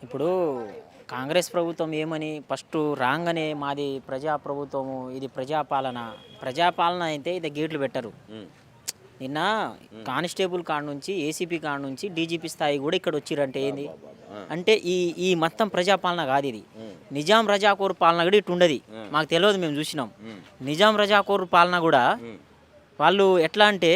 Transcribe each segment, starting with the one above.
ఇప్పుడు కాంగ్రెస్ ప్రభుత్వం ఏమని ఫస్ట్ రాగానే మాది ప్రజాప్రభుత్వము, ఇది ప్రజాపాలన అయితే ఇది గేట్లు పెట్టరు. నిన్న కానిస్టేబుల్ కాడ నుంచి ఏసీపీ కాడ నుంచి డీజీపీ స్థాయి కూడా ఇక్కడ వచ్చిరంటే ఏంది అంటే ఈ ఈ మొత్తం ప్రజాపాలన కాదు ఇది. నిజాం రజాకోర్ పాలన కూడా ఇటు ఉండదు. మాకు తెలియదు, మేము చూసినాం. నిజాం రజాకోర్ పాలన కూడా వాళ్ళు ఎట్లా అంటే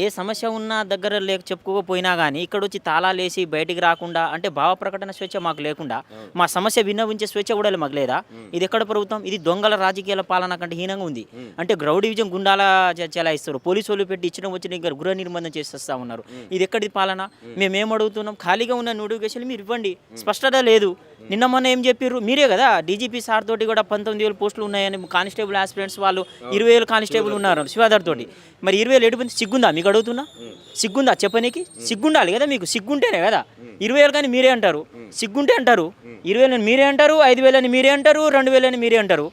ఏ సమస్య ఉన్నా దగ్గర చెప్పుకోకపోయినా కానీ ఇక్కడ వచ్చి తాళాలు వేసి బయటికి రాకుండా, అంటే భావ ప్రకటన స్వేచ్ఛ మాకు లేకుండా, మా సమస్య విన్నవించే స్వేచ్ఛ కూడా మాకు లేదా. ఇది ఎక్కడ ప్రభుత్వం? ఇది దొంగల రాజకీయాల పాలన కంటే హీనంగా ఉంది. అంటే గ్రౌడ్ డివిజన్ గుండాల చెలాయిస్తారు, పోలీసు వాళ్ళు పెట్టి ఇచ్చిన వచ్చిన గృహ నిర్బంధం చేసేస్తా ఉన్నారు. ఇది ఎక్కడిది పాలన? మేమేం అడుగుతున్నాం? ఖాళీగా ఉన్న నోటిఫికేషన్ మీరు ఇవ్వండి. స్పష్టత లేదు. నిన్న మొన్న ఏం చెప్పారు? మీరే కదా డీజీపీ సార్ తోటి కూడా 19,000 పోస్టులు ఉన్నాయని, కానిస్టేబుల్ ఆస్పిరెంట్స్ వాళ్ళు 20,000 కానిస్టేబుల్ ఉన్నారు శివాధర్ తోటి. మరి 20,000 ఎటువంటి సిగ్గుందా మీకు? అడుగుతున్నా, సిగ్గుందా చెప్పనీకి? సిగ్గుండాలి కదా మీకు, సిగ్గుంటేనే కదా 20,000 కానీ మీరే అంటారు. సిగ్గుంటే అంటారు 20,000 అని మీరే అంటారు, 5,000 అని మీరే అంటారు, 2,000 అని మీరే అంటారు.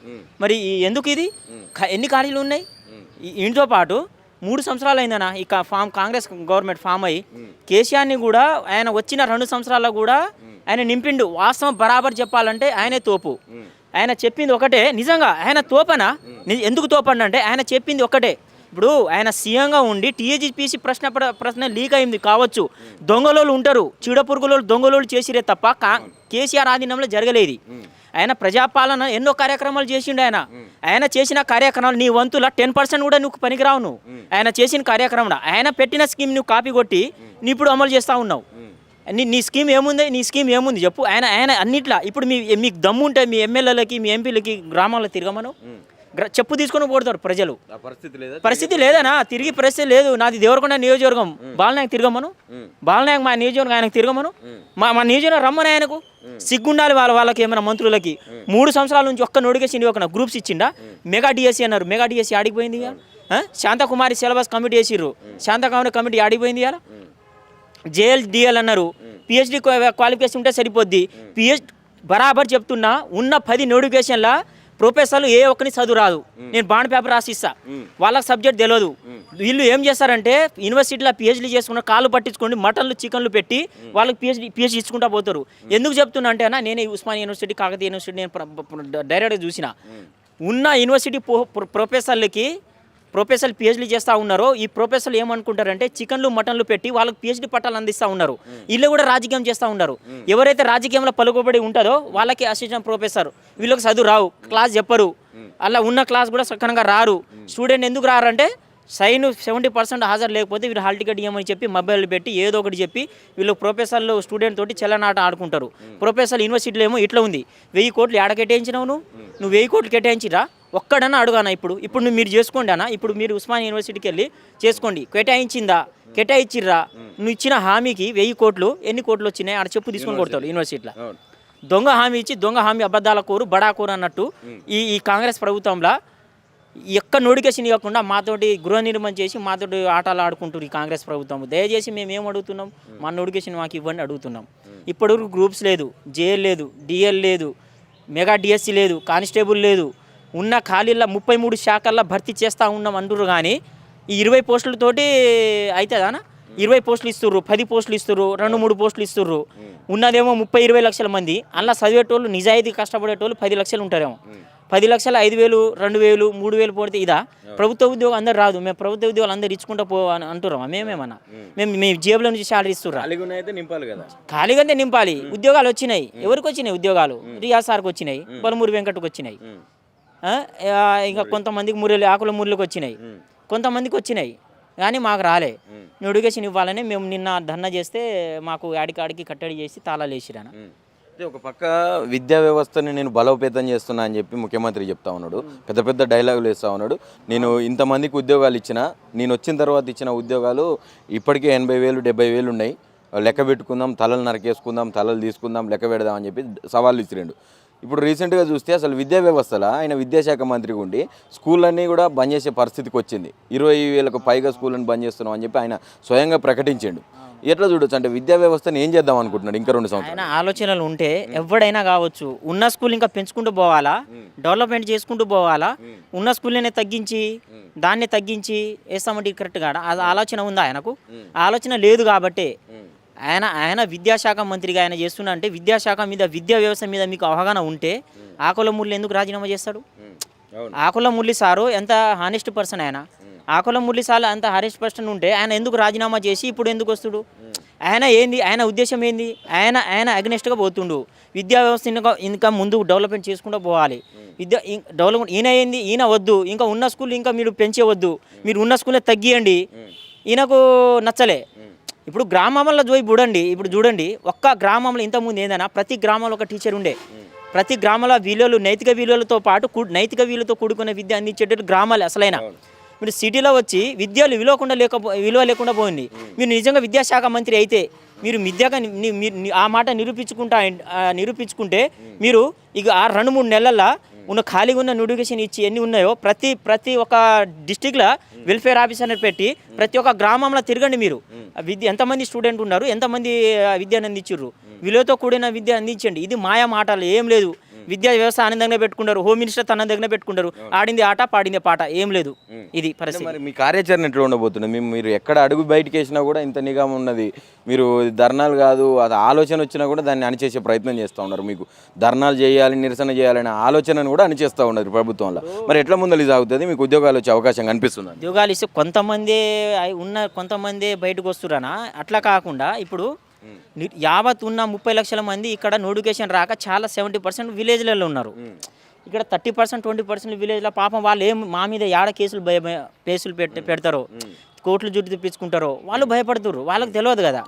మరి ఎందుకు ఇది? ఎన్ని ఖాళీలు ఉన్నాయి? ఇంటితో పాటు 3 సంవత్సరాలు అయిందనా ఈ కాంగ్రెస్ గవర్నమెంట్ ఫామ్ అయ్యి. కేసీఆర్ని కూడా ఆయన వచ్చిన 2 సంవత్సరాల్లో కూడా ఆయన నింపిండు. వాస్తవం బరాబర్ చెప్పాలంటే ఆయనే తోపు. ఆయన చెప్పింది ఒకటే. నిజంగా ఆయన తోపనా? ఎందుకు తోపండి అంటే ఆయన చెప్పింది ఒకటే. ఇప్పుడు ఆయన సీఎంగా ఉండి టీఏజీపీసీ ప్రశ్న లీక్ అయింది కావచ్చు. దొంగలోళ్ళు ఉంటారు, చీడపురుగులోళ్ళు దొంగలోళ్ళు చేసిరే తప్ప కేసీఆర్ ఆధీనంలో జరగలేదు. ఆయన ప్రజాపాలన ఎన్నో కార్యక్రమాలు చేసిండు. ఆయన చేసిన కార్యక్రమాలు నీ వంతుల 10% కూడా నువ్వు పనికిరావు. నువ్వు ఆయన చేసిన కార్యక్రమం, ఆయన పెట్టిన స్కీమ్ నువ్వు కాపీ కొట్టి నీ ఇప్పుడు అమలు చేస్తూ ఉన్నావు. నీ స్కీమ్ ఏముంది? నీ స్కీమ్ ఏముంది చెప్పు. ఆయన అన్నిట్లా ఇప్పుడు మీకు దమ్ము ఉంటే మీ ఎమ్మెల్యేలకి మీ ఎంపీలకి గ్రామాల్లో తిరగమను, చెప్పు తీసుకొని పోతారు ప్రజలు. పరిస్థితి లేదనా? తిరిగి పరిస్థితి లేదు. నాది దేవరకొండ నియోజకవర్గం, బాలనాయక్ తిరగమను. బాలనాయక్ మా నియోజకవర్గం ఆయనకు తిరగమను. మా నియోజకవర్గం రమ్మని ఆయనకు సిగ్గుండాలి. వాళ్ళకి ఏమైనా మంత్రులకి 3 సంవత్సరాల నుంచి ఒక్క నోటిఫికేషన్ ఒక గ్రూప్స్ ఇచ్చిండా? మెగా డిఎస్సీ అన్నారు, మెగా డిఎస్సీ ఆడిపోయింది. శాంతకుమారి సిలబస్ కమిటీ వేసిర్రు, శాంతకుమారి కమిటీ ఆడిపోయింది. ఇలా జేఎల్డిఎల్ అన్నారు, పిహెచ్డి క్వాలిఫికేషన్ ఉంటే సరిపోద్ది. బరాబర్ చెప్తున్నా, ఉన్న 10 నోటిఫికేషన్ల ప్రొఫెసర్లు ఏ ఒక్కని చదువు రాదు. నేను బాండ్ పేపర్ రాసిస్తా, వాళ్ళకి సబ్జెక్ట్ తెలియదు. వీళ్ళు ఏం చేస్తారంటే యూనివర్సిటీలో పిహెచ్డీ చేసుకున్న కాళ్ళు పట్టించుకోండి, మటన్లు చికెన్లు పెట్టి వాళ్ళకి పిహెచ్డీ ఇచ్చుకుంటా పోతారు. ఎందుకు చెప్తున్నా అంటే అన్న, నేను ఉస్మానియా యూనివర్సిటీ, కాకతీయ యూనివర్సిటీ నేను డైరెక్ట్గా చూసిన. ఉన్న యూనివర్సిటీ ప్రొఫెసర్లు పిహెచ్డీ చేస్తూ ఉన్నారో, ఈ ప్రొఫెసర్లు ఏమనుకుంటారంటే చికెన్లు మటన్లు పెట్టి వాళ్ళకి పిహెచ్డీ పట్టాలు అందిస్తూ ఉన్నారు. వీళ్ళు కూడా రాజకీయం చేస్తూ ఉన్నారు. ఎవరైతే రాజకీయంలో పలుకుబడి ఉంటుందో వాళ్ళకి అసిస్టెంట్ ప్రొఫెసర్, వీళ్ళకి చదువు రావు, క్లాస్ చెప్పరు, అలా ఉన్న క్లాస్ కూడా సక్కనంగా రారు. స్టూడెంట్ ఎందుకు రారంటే సైన్ 70% హాజరు లేకపోతే వీళ్ళు హాల్ టికెట్ ఇవ్వమని చెప్పి మొబైల్ పెట్టి ఏదో ఒకటి చెప్పి వీళ్ళు ప్రొఫెసర్లు స్టూడెంట్ తోటి చెల్లనాట ఆడుకుంటారు. ప్రొఫెసర్ యూనివర్సిటీలో ఏమో ఇట్లా ఉంది. 1000 కోట్లు ఏడ కేటాయించినావు? నువ్వు 1000 కోట్లు కేటాయించిరా? ఒక్కడన్నా అడుగానా? ఇప్పుడు మీరు చేసుకోండి అన్న. ఇప్పుడు మీరు ఉస్మానియా యూనివర్సిటీకి వెళ్ళి చేసుకోండి. కేటాయించిర్రా? నువ్వు ఇచ్చిన హామీకి 1000 కోట్లు ఎన్ని కోట్లు వచ్చినాయి ఆడ చెప్పు తీసుకొని కొడతాడు యూనివర్సిటీలో. దొంగ హామీ ఇచ్చి దొంగ హామీ అబద్ధాల కోరు బడా కోరు అన్నట్టు ఈ కాంగ్రెస్ ప్రభుత్వంలో ఎక్క నోటిఫికేషన్ ఇవ్వకుండా మాతోటి గృహ నిర్మాణం చేసి మాతోటి ఆటలు ఆడుకుంటారు ఈ కాంగ్రెస్ ప్రభుత్వం. దయచేసి మేము ఏం అడుగుతున్నాం? మా నోటిఫికేషన్ మాకు ఇవ్వండి అడుగుతున్నాం. ఇప్పటివరకు గ్రూప్స్ లేదు, జేఎల్ లేదు, డిఎల్ లేదు, మెగా డిఎస్సీ లేదు, కానిస్టేబుల్ లేదు. ఉన్న ఖాళీల్లో 33 శాఖల్లో భర్తీ చేస్తూ ఉన్నాం అంటారు. కానీ ఈ 20 పోస్టులతోటి అవుతుందానా? 20 పోస్టులు ఇస్తుర్రు, 10 పోస్టులు ఇస్తుర్రు, 2-3 పోస్టులు ఇస్తుర్రు. ఉన్నదేమో 30-20 లక్షల మంది. అందులో చదివేటోళ్ళు నిజాయితీ కష్టపడేటోళ్ళు 10 లక్షలు ఉంటారేమో. 10 లక్షల 5,000, 2,000, 3,000 పోతే ఇదా? ప్రభుత్వ ఉద్యోగం అందరు రాదు. మేము ప్రభుత్వ ఉద్యోగాలు అందరు ఇచ్చుకుంటూ అని అంటున్నాం. మేమేమన్నా మీ జేబుల నుంచి శాలరీ ఇస్తుర్రా? ఖాళీగా నింపాలి. ఉద్యోగాలు వచ్చినాయి. ఎవరికి వచ్చినాయి ఉద్యోగాలు? రియాజ్ సార్కి వచ్చినాయి, బలమూరి వెంకటకు వచ్చినాయి, ఇంకా కొంతమందికి ఆకుల మురళికి వచ్చినాయి, కొంతమందికి వచ్చినాయి. కానీ మాకు రాలే. నోటిఫికేషన్ ఇవ్వాలని మేము నిన్న ధర్నా చేస్తే మాకు ఆడికాడికి కట్టడి చేసి తాళాలు వేసిరాను. అంటే ఒక పక్క విద్యా వ్యవస్థని నేను బలోపేతం చేస్తున్నా అని చెప్పి ముఖ్యమంత్రి చెప్తా ఉన్నాడు. పెద్ద పెద్ద డైలాగులు వేస్తూ ఉన్నాడు. నేను ఇంతమందికి ఉద్యోగాలు నేను వచ్చిన తర్వాత ఇచ్చిన ఉద్యోగాలు ఇప్పటికే 80,000, 70,000 ఉన్నాయి. లెక్క పెట్టుకుందాం, తలలు నరకేసుకుందాం, తలలు తీసుకుందాం, లెక్క పెడదాం అని చెప్పి సవాళ్ళు ఇచ్చిరిండు. ఇప్పుడు రీసెంట్గా చూస్తే అసలు విద్యా వ్యవస్థలో ఆయన విద్యాశాఖ మంత్రిగా ఉండి స్కూళ్ళన్నీ కూడా బంద్ చేసే పరిస్థితికి వచ్చింది. 20,000కు పైగా స్కూళ్ళని బంద్ చేస్తున్నాం అని చెప్పి ఆయన స్వయంగా ప్రకటించిండు. ఎట్లా చూడొచ్చు? అంటే విద్యా వ్యవస్థను ఏం చేద్దాం అనుకుంటున్నాడు ఇంకా 2 సంవత్సరాలు? ఆయన ఆలోచనలు ఉంటే ఎవడైనా కావచ్చు. ఉన్న స్కూల్ ఇంకా పెంచుకుంటూ పోవాలా, డెవలప్మెంట్ చేసుకుంటూ పోవాలా? ఉన్న స్కూల్నే దాన్ని తగ్గించి వేస్తామంటే కరెక్ట్ కాదా? ఆలోచన ఉందా ఆయనకు? ఆలోచన లేదు. కాబట్టి ఆయన విద్యాశాఖ మంత్రిగా ఆయన చేస్తున్నా అంటే విద్యాశాఖ మీద విద్యా వ్యవస్థ మీద మీకు అవగాహన ఉంటే ఆకుల మురళి ఎందుకు రాజీనామా చేస్తాడు? ఆకుల మురళి సారు ఎంత హానెస్ట్ పర్సన్ ఆయన. ఆకుల మురళి సార్ అంత హానెస్ట్ పర్సన్ ఉంటే ఆయన ఎందుకు రాజీనామా చేసి ఇప్పుడు ఎందుకు వస్తుడు? ఆయన ఏంది, ఆయన ఉద్దేశం ఏంది? ఆయన అగ్నెస్ట్గా పోతుండు. విద్యా వ్యవస్థ ఇంకా ముందు డెవలప్మెంట్ చేసుకుంటూ పోవాలి. డెవలప్మెంట్ ఈయన ఏంది, ఈయన వద్దు, ఇంకా ఉన్న స్కూల్ ఇంకా మీరు పెంచేవద్దు, మీరు ఉన్న స్కూల్లో తగ్గియండి. ఈయనకు నచ్చలే. ఇప్పుడు గ్రామంలో ఇప్పుడు చూడండి ఒక్క గ్రామంలో ఇంతకుముందు ఏందన్నా ప్రతి గ్రామంలో ఒక టీచర్ ఉండే. ప్రతి గ్రామంలో విలువలు నైతిక విలువలతో పాటు నైతిక విలువలతో కూడుకున్న విద్య అందించేటట్టు గ్రామాలు అసలైన. మీరు సిటీలో వచ్చి విద్యలు విలువ లేకుండా పోయింది. మీరు నిజంగా విద్యాశాఖ మంత్రి అయితే మీరు విద్యగా ఆ మాట నిరూపించుకుంటే మీరు ఇక ఆ 2-3 నెలల్లో ఉన్న ఖాళీగా ఉన్న నోటిఫికేషన్ ఇచ్చి ఎన్ని ఉన్నాయో ప్రతి ఒక్క డిస్టిక్లో వెల్ఫేర్ ఆఫీసర్ని పెట్టి ప్రతి ఒక్క గ్రామంలో తిరగండి. మీరు ఎంతమంది స్టూడెంట్ ఉన్నారు, ఎంతమంది విద్యను అందించారు, విలువతో కూడిన విద్య అందించండి. ఇది మాయా మాటలు ఏం లేదు. విద్యా వ్యవస్థ ఆనందంగా పెట్టుకుంటారు, హోమ్ మినిస్టర్ తన దగ్గర పెట్టుకుంటారు, ఆడింది ఆట పాడింది పాట, ఏం లేదు. ఇది పరిస్థితి. మరి మీ కార్యాచరణ ఎట్లా ఉండబోతుంది? మీరు ఎక్కడ అడుగు బయటకు వేసినా కూడా ఇంత నిఘా ఉన్నది. మీరు ధర్నాలు కాదు, అది ఆలోచన వచ్చినా కూడా దాన్ని అణిచేసే ప్రయత్నం చేస్తూ ఉన్నారు. మీకు ధర్నాలు చేయాలి, నిరసన చేయాలనే ఆలోచనను కూడా అణిచేస్తూ ఉన్నారు ప్రభుత్వంలో. మరి ఎట్లా ముందలు సాగుతుంది? మీకు ఉద్యోగాలు వచ్చే అవకాశం కనిపిస్తుంది? ఉద్యోగాలు ఇస్తే కొంతమంది బయటకు వస్తురానా? అట్లా కాకుండా ఇప్పుడు యావత్ ఉన్న 30 లక్షల మంది ఇక్కడ నోటిఫికేషన్ రాక చాలా 70% విలేజ్లలో ఉన్నారు. ఇక్కడ 30% 20% విలేజ్లో పాపం వాళ్ళు మా మీద ఏడ కేసులు పెడతారో, కోర్టులు జుట్టు తెప్పించుకుంటారో వాళ్ళు భయపడుతుర్రు. వాళ్ళకి తెలియదు కదా.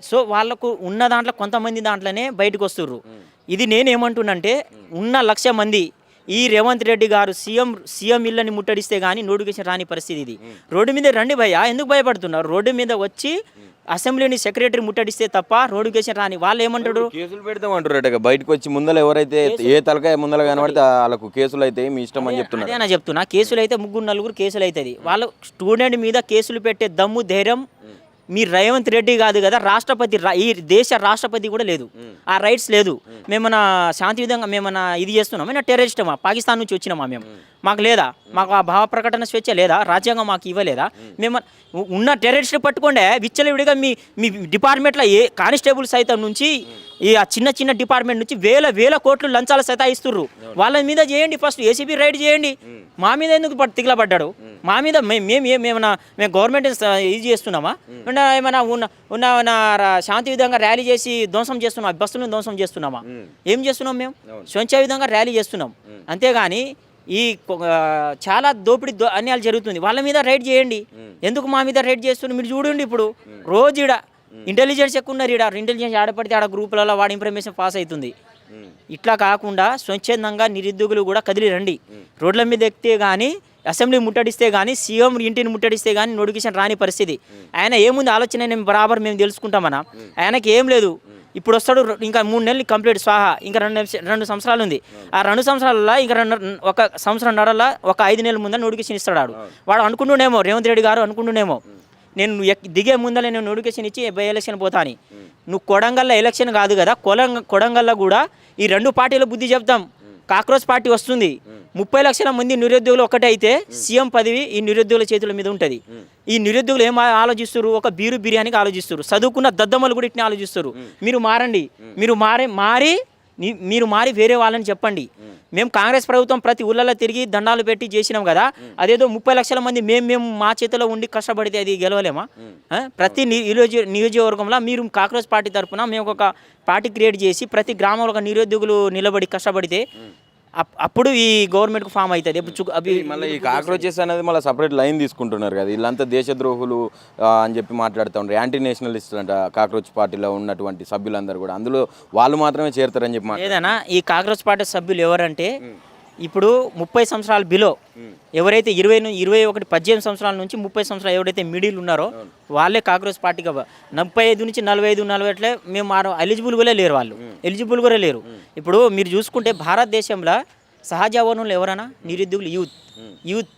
సో వాళ్ళకు ఉన్న దాంట్లో కొంతమంది దాంట్లోనే బయటకు వస్తుర్రు. ఇది నేనేమంటున్నంటే ఉన్న 1,00,000 మంది ఈ రేవంత్ రెడ్డి గారు సీఎం ఇళ్ళని ముట్టడిస్తే కానీ నోటిఫికేషన్ రాని పరిస్థితి. ఇది రోడ్డు మీద రండి భయ్యా, ఎందుకు భయపడుతున్నారు? రోడ్డు మీద వచ్చి అసెంబ్లీని సెక్రటరీ ముట్టడిస్తే తప్ప నోటిఫికేషన్ రాని. వాళ్ళు ఏమంటారు? కేసులు పెడతామంటారు. బయటకు వచ్చి ముందర ఎవరైతే ఏ తలకాయ ముందర కనబడితే వాళ్ళకు కేసులు అయితే మీ ఇష్టం అని చెప్తున్నారు. అదే చెప్తున్నా, కేసులు అయితే 3-4 కేసులు అవుతుంది. వాళ్ళు స్టూడెంట్ మీద కేసులు పెట్టే దమ్ము ధైర్యం మీ రేవంత్ రెడ్డి కాదు కదా, రాష్ట్రపతి, ఈ దేశ రాష్ట్రపతి కూడా లేదు. ఆ రైట్స్ లేదు. మేమన్నా శాంతి విధంగా మేమన్నా ఇది చేస్తున్నాం, మేము టెర్రరిస్టమా? పాకిస్తాన్ నుంచి వచ్చినామా మేము? మాకు లేదా? మాకు ఆ భావ ప్రకటన స్వేచ్ఛ లేదా? రాజ్యాంగం మాకు ఇవ్వలేదా? మేము ఉన్న టెర్రరిస్ట్ పట్టుకోండే విచ్చలవిడిగా మీ డిపార్ట్మెంట్లో ఏ కానిస్టేబుల్ సైతం నుంచి ఈ ఆ చిన్న డిపార్ట్మెంట్ నుంచి వేల కోట్లు లంచాలు సతాయిస్తుర్రు. వాళ్ళ మీద చేయండి, ఫస్ట్ ఏసీబీ రైడ్ చేయండి. మా మీద ఎందుకు తిగలబడ్డాడు? మా మీద మేము గవర్నమెంట్ ఇది చేస్తున్నామా? ఏమైనా ఉన్న శాంతి విధంగా ర్యాలీ చేసి ధ్వంసం చేస్తున్నాం, బస్సులను ధ్వంసం చేస్తున్నామా? ఏం చేస్తున్నాం? మేము స్వచ్ఛ విధంగా ర్యాలీ చేస్తున్నాం. అంతేగాని ఈ చాలా దోపిడీ అన్యాయాలు జరుగుతుంది, వాళ్ళ మీద రైడ్ చేయండి. ఎందుకు మా మీద రైడ్ చేస్తున్నారు? మీరు చూడండి, ఇప్పుడు రోజు ఈడ ఇంటెలిజెన్స్ ఎక్కువ ఉన్నారు. ఇంటెలిజెన్స్ ఆడపడితే ఆడ గ్రూపులలో వాడి ఇన్ఫర్మేషన్ పాస్ అవుతుంది. ఇట్లా కాకుండా స్వచ్ఛందంగా నిరుద్యోగులు కూడా కదిలి రండి. రోడ్ల మీద ఎక్కితే కానీ, అసెంబ్లీ ముట్టడిస్తే కానీ, సీఎం ఇంటిని ముట్టడిస్తే కానీ నోటిఫికేషన్ రాని పరిస్థితి. ఆయన ఏముంది ఆలోచన బరాబర్ మేము తెలుసుకుంటామన్నా. ఆయనకి ఏం లేదు. ఇప్పుడు వస్తాడు, ఇంకా 3 నెలలు కంప్లీట్ స్వాహా, ఇంకా 2 సంవత్సరాలు ఉంది. ఆ 2 సంవత్సరాలలో ఇంకా 1 సంవత్సరంన్నరలో ఒక 5 నెలల ముందు నోటిఫికేషన్ ఇస్తాడు. వాడు అనుకుంటున్నామో, రేవంత్ రెడ్డి గారు అనుకుంటున్నామో, నేను దిగే ముందలే నేను నోటిఫికేషన్ ఇచ్చి బై ఎలక్షన్ పోతా అని. నువ్వు కొడంగల్లో ఎలక్షన్ కాదు కదా, కొడంగల్లో కూడా ఈ 2 పార్టీల బుద్ధి చెప్తాం. కాక్రోచ్ పార్టీ వస్తుంది. 30 లక్షల మంది నిరుద్యోగులు ఒకటే అయితే సీఎం పదవి ఈ నిరుద్యోగుల చేతుల మీద ఉంటుంది. ఈ నిరుద్యోగులు ఏం ఆలోచిస్తారు? ఒక బిర్యానీకి ఆలోచిస్తారు. చదువుకున్న దద్దమ్మలు కూడా ఇట్నే ఆలోచిస్తారు. మీరు మారండి, మీరు మారి వేరే వాళ్ళని చెప్పండి. మేము కాంగ్రెస్ ప్రభుత్వం ప్రతి ఊళ్ళలో తిరిగి దండాలు పెట్టి చేసినాం కదా, అదేదో 30 లక్షల మంది మేము మా చేతిలో ఉండి కష్టపడితే అది గెలవలేమా? ప్రతి నియోజకవర్గంలో మీరు కాంగ్రెస్ పార్టీ తరఫున మేము ఒక పార్టీ క్రియేట్ చేసి ప్రతి గ్రామంలో ఒక నిరుద్యోగులు నిలబడి కష్టపడితే అప్పుడు ఈ గవర్నమెంట్కు ఫామ్ అవుతుంది. మళ్ళీ ఈ కాక్రోచెస్ అనేది మళ్ళీ సపరేట్ లైన్ తీసుకుంటున్నారు కదా, వీళ్ళంతా దేశద్రోహులు అని చెప్పి మాట్లాడుతూ ఉంటారు. యాంటీ నేషనలిస్టులు అంట కాక్రోచ్ పార్టీలో ఉన్నటువంటి సభ్యులందరూ కూడా, అందులో వాళ్ళు మాత్రమే చేరుతారని చెప్పి. ఏదైనా ఈ కాక్రోచ్ పార్టీ సభ్యులు ఎవరంటే ఇప్పుడు 30 సంవత్సరాల బిలో ఎవరైతే 18 సంవత్సరాల నుంచి 30 సంవత్సరాలు ఎవరైతే మిడిల్ ఉన్నారో వాళ్ళే కాంగ్రెస్ పార్టీగా 35 నుంచి 45 మేము ఎలిజిబుల్ కూడా లేరు. వాళ్ళు ఎలిజిబుల్ కూడా లేరు. ఇప్పుడు మీరు చూసుకుంటే భారతదేశంలో సహజ వనరులు ఎవరైనా నిరుద్యోగులు యూత్